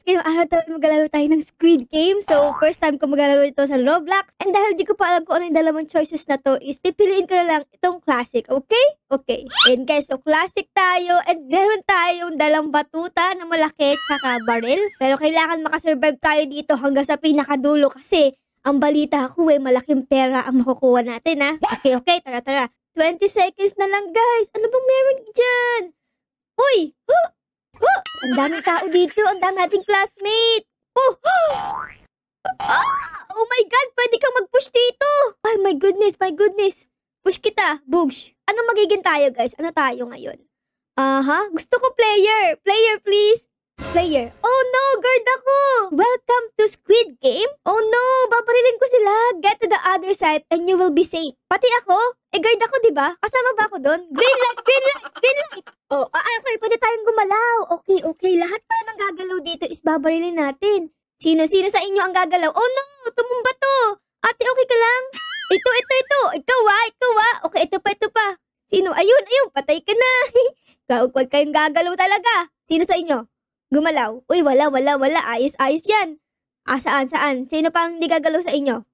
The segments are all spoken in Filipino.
guys, ngayong araw tayo maglalaro tayo ng Squid Game. So, first time ko maglalaro ito sa Roblox. And dahil di ko pa alam kung ano yung dalawang choices na to, is pipiliin ko na lang itong classic. Okay? Okay. And guys, so classic tayo. And meron tayong dalang batuta na malaki tsaka baril. Pero kailangan makasurvive tayo dito hanggang sa pinakadulo kasi ang balita ko malaking pera ang makukuha natin ha. Okay, okay. Tara. 20 seconds na lang guys. Ano bang meron dyan? Uy! Ang daming tao dito. Ang dami nating classmate. Oh my God! Pwede kang mag-push dito. Ay, my goodness. Push kita, Bugs. Ano magiging tayo, guys? Ano tayo ngayon? Gusto ko player. Player, please. Player. Oh no, guard ako. Welcome to Squid Game. Oh no, babarilin ko sila. Get to the other side and you will be safe. Pati ako? Guard ako, diba? Kasama ba ako doon? Green light. Oh, okay. Pwede tayong gumalaw. Okay. Lahat pa ng gagalaw dito is babarilin natin. Sino sa inyo ang gagalaw? Oh no, tumumba to. Ate, okay ka lang? Ito. Ikaw Okay, ito pa. Sino? Ayun. Patay ka na. Huwag kayong gagalaw talaga. Sino sa inyo? Gumalaw. Uy, wala. Ayos yan. Saan? Sino pang hindi gagalaw sa inyo?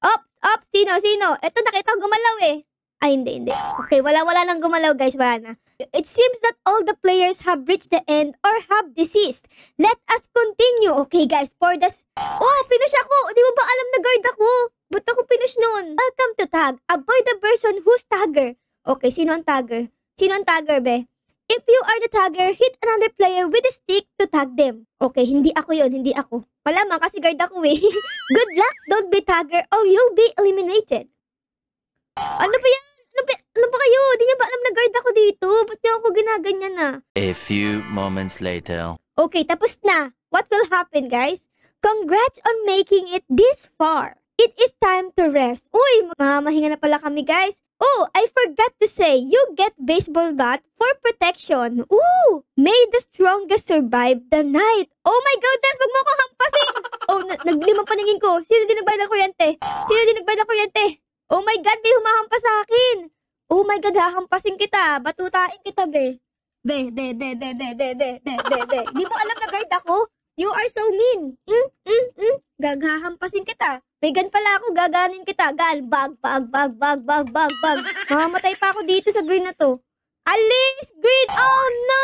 Up. Sino? Ito, nakita ko gumalaw eh. Ay, hindi. Okay, wala nang gumalaw guys. Wala na. It seems that all the players have reached the end or have deceased. Let us continue. Okay guys, for this... Oh, pinush ako. Di mo ba alam na guard ako? Ba't ako pinush nun? Welcome to tag. Avoid the person who's tagger. Okay, sino ang tagger? Be? If you are the tagger, hit another player with a stick to tag them. Okay, hindi ako yun. Malamang kasi guard ako eh. Good luck, don't be tagger or you'll be eliminated. Ano ba yan? Ano ba kayo? Di niya ba alam na guard ako dito? Ba't niyo ako ginaganyan na? A few moments later. Okay, tapos na. What will happen, guys? Congrats on making it this far. It is time to rest. Uy, mahinga na pala kami, guys. Oh, I forgot to say, you get baseball bat for protection. Ooh, may the strongest survive the night. Oh my goodness, wag mo ako hampasin. Oh, naglima paningin ko. Sino din nagbayad ng kuryente? Oh my God, may humahampas sa akin. Oh my God, hahampasin kita. Batutain kita, be. Be. Di mo alam na guard ako? You are so mean. Gaghahampasin kita. May gun pala ako, gaganin kita. Bag. Mamamatay pa ako dito sa green na to. Alis! Green! Oh no!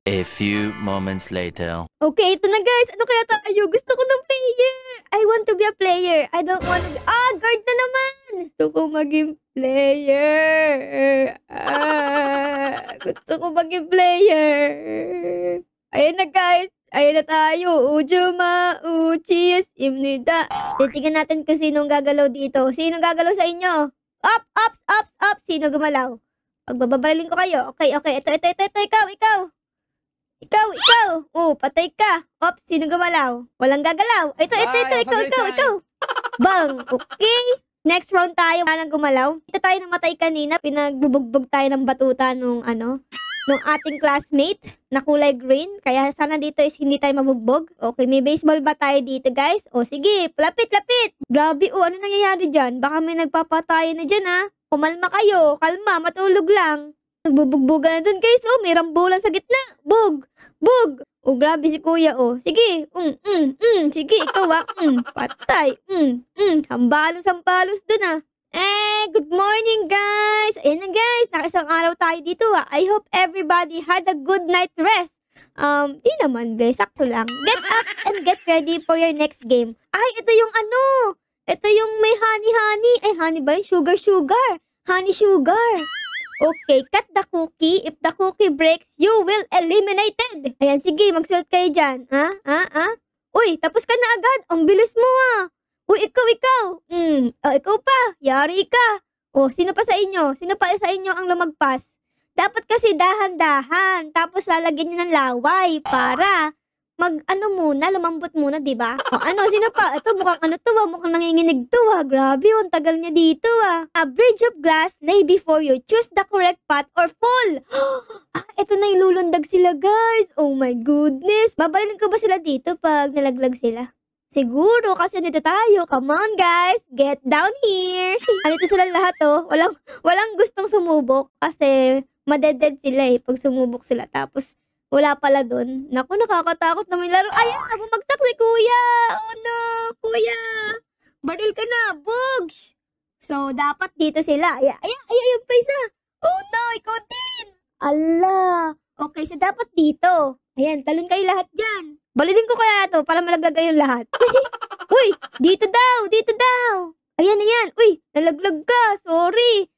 A few moments later. Okay, ito na guys. Ano kaya tayo? Gusto ko ng player. I want to be a player. I don't want to be... guard na naman! Gusto ko maging player. Ayan na guys. Ayan na tayo. Ujuma, uchis, imnida. Titignan natin kung sinong gagalaw dito. Sinong gagalaw sa inyo? Up. Sino gumalaw? Pagbabarilin ko kayo. Okay. Ikaw. Oh, patay ka. Sino gumalaw? Walang gagalaw. Ito. Ikaw. Bang. Okay. Next round tayo. Walang gumalaw. Ito tayo namatay kanina. Pinagbubugbog tayo ng batuta nung ating classmate na kulay green. Kaya sana dito is hindi tayo mabugbog. Okay, may baseball ba tayo dito, guys? O, sige. Lapit. Grabe, ano nangyayari dyan? Baka may nagpapatay na dyan, ha? Kumalma kayo. Kalma, matulog lang. Nagbubugbogan na dun, guys. May rambulan sa gitna. Bug. Oh, grabe si kuya, Sige. Sige, ikaw, patay. Sampalos dun, good morning, guys. Ayan na, guys. Nakisang araw tayo dito, I hope everybody had a good night rest. Di naman, guys. Sakto lang. Get up and get ready for your next game. Ay, ito yung Ito yung may honey. Ay, honey ba yun? Sugar. Honey sugar. Okay, cut the cookie. If the cookie breaks, you will eliminated. Ayan, sige, magsuot kayo dyan. Uy, tapos ka na agad. Ang bilis mo, Uy, ikaw. Ikaw pa. Yari ka. Sino pa sa inyo? Ang lumagpas? Dapat kasi dahan-dahan. Tapos lalagyan nyo ng laway para lumambot muna, diba? Sino pa? Ito, mukhang nanginginig to, Grabe, ang tagal niya dito, A bridge of glass lay before you. Choose the correct path or fall. Ito na ilulundag sila, guys. Oh my goodness. Babarilin ko ba sila dito pag nalaglag sila? Siguro, kasi nito tayo. Come on, guys. Get down here. Andito sila lahat, Walang gustong sumubok kasi madeded sila, pag sumubok sila. Tapos, Wala pala dun. Naku, nakakatakot naman yung laro. Ayan, bumagsak si kuya. Oh no, kuya. Baril ka na, Bugs. So, dapat dito sila. Ayun pa isa. Oh no, ikaw din. Allah. Okay, so dapat dito. Ayan, talon kayo lahat dyan. Balilin ko kaya to para malaglag kayong lahat. Uy, dito daw. Ayan. Uy, nalaglag ka. Sorry,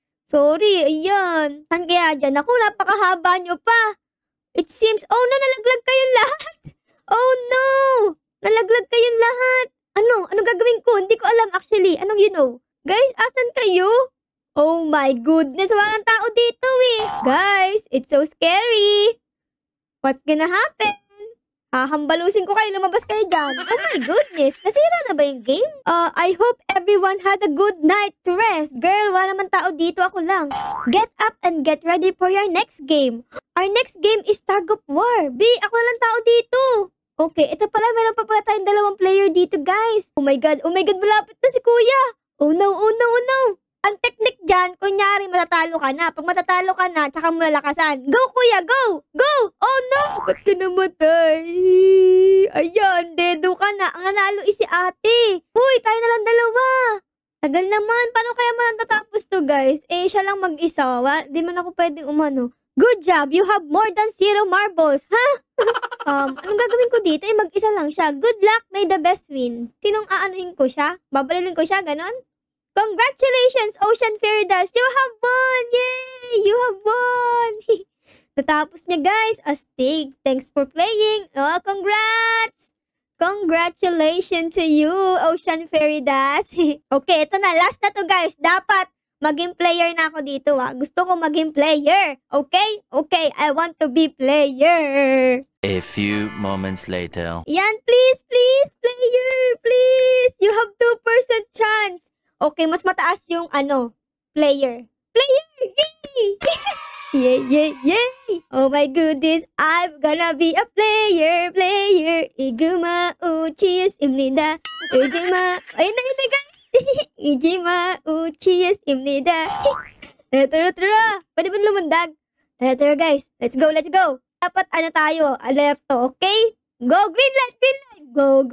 ayan. Saan kaya dyan? Ako, napakahaba nyo pa. It seems, oh no, nalaglag kayong lahat. Oh no, nalaglag kayong lahat. Ano gagawin ko? Hindi ko alam actually. Anong you know? Guys, asan kayo? Oh my goodness, walang tao dito eh. Guys, it's so scary. What's gonna happen? Hahambalusin ko kayo, lumabas kayo dyan. Oh my goodness, nasira na ba yung game? I hope everyone had a good night to rest. Girl, wala naman tao dito, ako lang. Get up and get ready for your next game. Our next game is Tag of War. B, ako na lang tao dito. Okay, ito pala, meron pa pala tayong 2 player dito, guys. Oh my God, malapit na si kuya. Oh no. Ang technique dyan, kunyari matatalo ka na. Pag matatalo ka na, tsaka mo lalakasan. Go, kuya, go! Oh no! Ba't ka namatay? Ayan, dedo ka na. Ang nanalo is si ate. Uy, tayo na lang 2. Tagal naman. Paano kaya matatapos to, guys? Siya lang mag-isa. Di man ako pwedeng umano. Good job! You have more than 0 marbles. Ha? Anong gagawin ko dito? Mag-isa lang siya. Good luck, may the best win. Sinong aanuhin ko siya? Babarilin ko siya, ganon? Congratulations, Ocean Fairy Dust! You have won! Yay! You have won! Natapos niya, guys. Astig. Thanks for playing. Oh, congrats! Congratulations to you, Ocean Fairy Dust. Okay, ito na. Last na to, guys. Dapat maging player na ako dito, Gusto ko maging player. Okay? Okay, I want to be player. A few moments later. Yan, please, player, please. You have 2% chance. Okay, mas mataas yung player. Yay! Yay! Oh my goodness, I'm gonna be a player. Iguma uchis imnida. Ayun na guys. Ijima uchis imnida. Tara. Pwede ba lumundag? Tara guys. Let's go. Dapat tayo? Left to, okay? Go, green light. Go.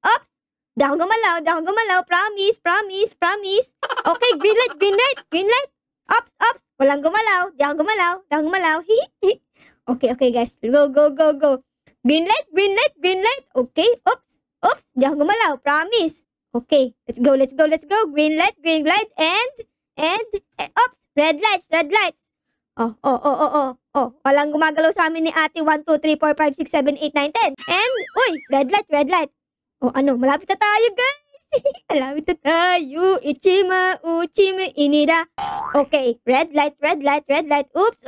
Ops. Di ako gumalaw. Promise. Okay, green light. Ops. Walang gumalaw. Di ako gumalaw. Okay, guys. Go. Green light. Okay, ops. Di ako gumalaw. Promise. Okay, let's go. Green light. And, ops. Red lights. Oh. Walang gumagalaw sa amin ni ate. 1, 2, 3, 4, 5, 6, 7, 8, 9, 10. And, uy, red light. Oh, malapit na tayo, guys. Malapit na tayo. Ichima, uchime, inida. Okay, red light. Oops.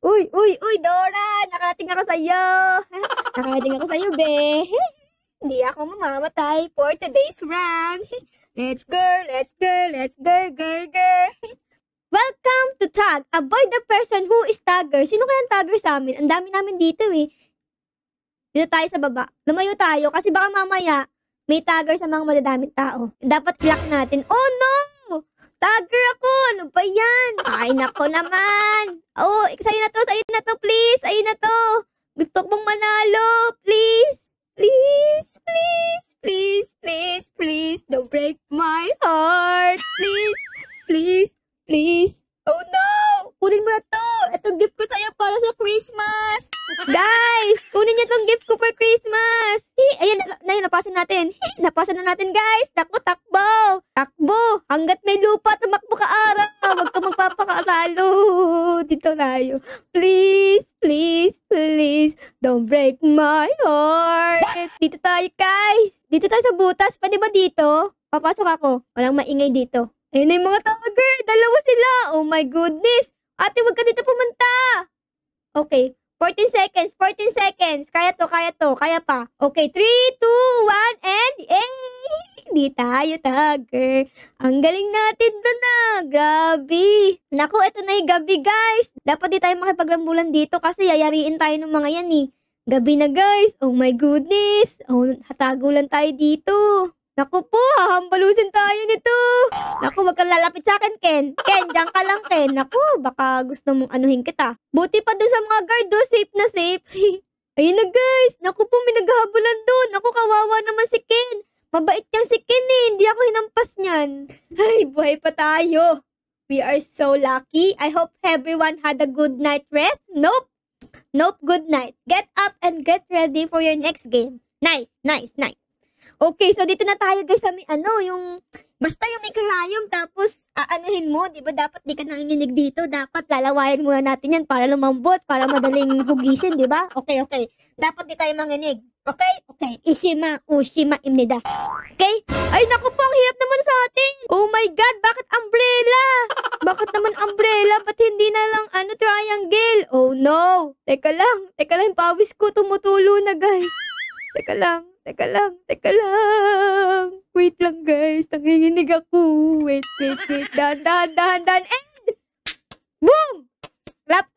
Uy, Dora. Nakarating ako sa'yo, be. Hindi ako mamamatay for today's run. Let's go. Welcome to Tag. Avoid the person who is tagger. Sino kayang tagger sa amin? Ang dami namin dito eh. Dito tayo sa baba. Lumayo tayo kasi baka mamaya may tagger sa mga madadaming tao. Dapat lock natin. Oh no! Tagger ako! Ano ba yan? Ay nako naman. Oh, sa'yo na to please. Ayun na to. Gusto kong manalo. Please. Don't break my heart. Please. Oh no! Kunin mo na to! Itong gift ko sa'yo para sa Christmas! Guys! Kunin niyo itong gift ko for Christmas! Ayan, napasan natin. Napasan na natin, guys! Takbo! Hanggat may lupa, tumakbo ka araw! Huwag ka magpapakaralo! Dito tayo. Please! Don't break my heart! Dito tayo, guys! Dito tayo sa butas. Pwede ba dito? Papasok ako. Walang maingay dito. Ayun na yung mga tagger. 2 sila. Oh my goodness. Ate, wag ka dito pumunta. Okay. 14 seconds. Kaya pa. Okay. 3, 2, 1, and di tayo tagger. Ang galing natin doon na. Grabe. Naku, ito na yung gabi, guys. Dapat di tayo makipagrambulan dito kasi yayariin tayo ng mga yan eh. Gabi na, guys. Oh my goodness. Oh, hatago lang tayo dito. Naku po, hahambalusin tayo nito. Naku, wag kang lalapit sa akin, Ken. Ken, diyan ka lang, Ken. Naku, baka gusto mong anuhin kita. Buti pa dun sa mga guard, safe na safe. Ayun na guys, naku po, may naghahabulan doon. Naku, kawawa naman si Ken. Mabait niyang si Ken eh, hindi ako hinampas niyan. Ay, buhay pa tayo. We are so lucky. I hope everyone had a good night rest. Nope. Nope, good night. Get up and get ready for your next game. Nice. Okay, so dito na tayo guys sa may basta yung may karayom tapos aanuhin mo, di ba dapat di ka nanginginig dito, dapat lalawayan muna natin yan para lumambot, para madaling hugisin, di ba? Okay. Dapat di tayo manginig. Okay? Ushima imnida. Okay? Ay, naku po, ang hirap naman sa atin. Oh my God, bakit umbrella? Bakit naman umbrella? Ba't hindi na lang triangle? Oh no. Teka lang, yung pawis ko tumutulo na guys. Teka lang. Wait lang guys, nanginginig ako. Wait. Dahan. And boom! Clap.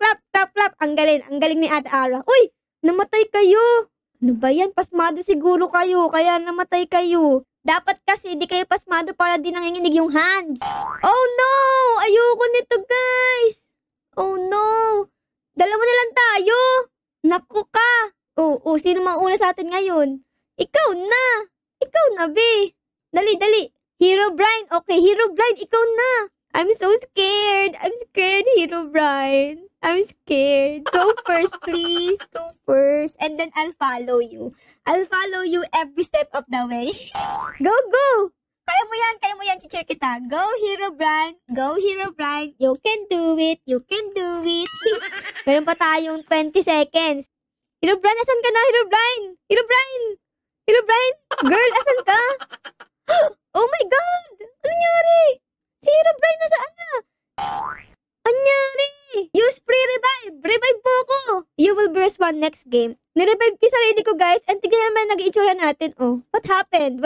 Ang galing ni Ate Ara. Uy, namatay kayo. Ano ba yan? Pasmado siguro kayo, kaya namatay kayo. Dapat kasi di kayo pasmado para di nanginginig yung hands. Oh no! Ayoko nito guys. Oh no! Dalawa na lang tayo. Naku ka. Oh, sino mauna sa atin ngayon? Ikaw na, be. Dali. Hero Brian. Okay, Hero Brian, ikaw na. I'm so scared. Hero Brian. I'm scared. Go first, please. Go first. And then I'll follow you. Every step of the way. Go. Kaya mo yan, cheer kita. Go, Hero Brian. You can do it. Meron pa tayong 20 seconds. Hero Brian, asan ka na, Hero Brian? Girl, asan ka? Oh my God! Ano nangyari? Si Hero Brian nasaan na? Anyari? Use pre-revive! Revive mo ko! You will be respond next game. Nirevive ko yung sarili ko guys and tignan naman nag-iitsura natin. Oh, what happened,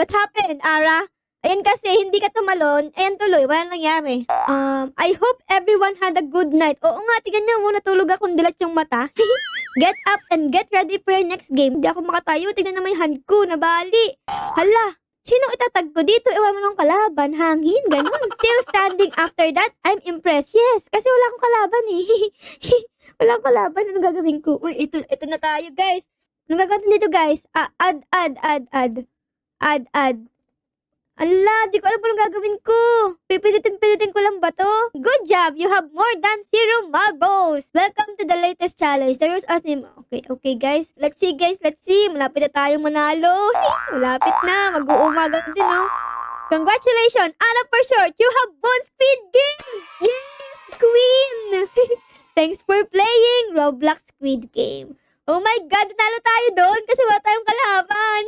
Ara? Ayan kasi, hindi ka tumalon. Ayan tuloy, wala nangyari. I hope everyone had a good night. Oo nga, tignan nyo, natulog akong dilat yung mata. Get up and get ready for your next game. Hindi ako makatayo, tignan naman yung hand ko, nabali. Hala, sino itatag ko dito? Iwan mo ng kalaban, hangin, ganun. Still standing after that, I'm impressed. Yes, kasi wala akong kalaban eh. Wala akong kalaban, ano gagawin ko? Uy, ito na tayo guys. Ano gagawin dito guys? Add. Ala, di ko alam kung anong gagawin ko. Pipilitin ko lang ba to? Good job! You have more than 0 marbles! Welcome to the latest challenge. There was awesome. Okay guys. Let's see. Malapit na tayong manalo. Malapit na. Mag-uumaga din, oh. Congratulations! Anna, for short, you have won Squid Game! Yes! Queen! Thanks for playing Roblox Squid Game. Oh my God! Natalo tayo doon kasi wala tayong kalaban.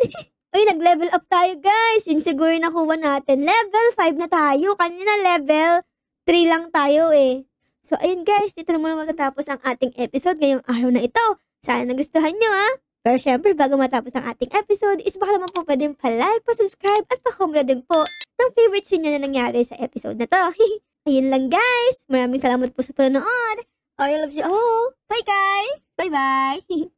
Uy, nag-level up tayo guys. Yun siguro nakuha natin. Level 5 na tayo. Kanina level 3 lang tayo eh. So, ayun guys. Dito na muna matatapos ang ating episode ngayong araw na ito. Sana nagustuhan nyo ah. Pero syempre, bago matapos ang ating episode, is baka naman po pwedeng pa-like, pa-subscribe, at pa-comment din po ng favorite scene na nangyari sa episode na to. Ayun lang guys. Maraming salamat po sa panonood. I love you all. Bye guys. Bye-bye.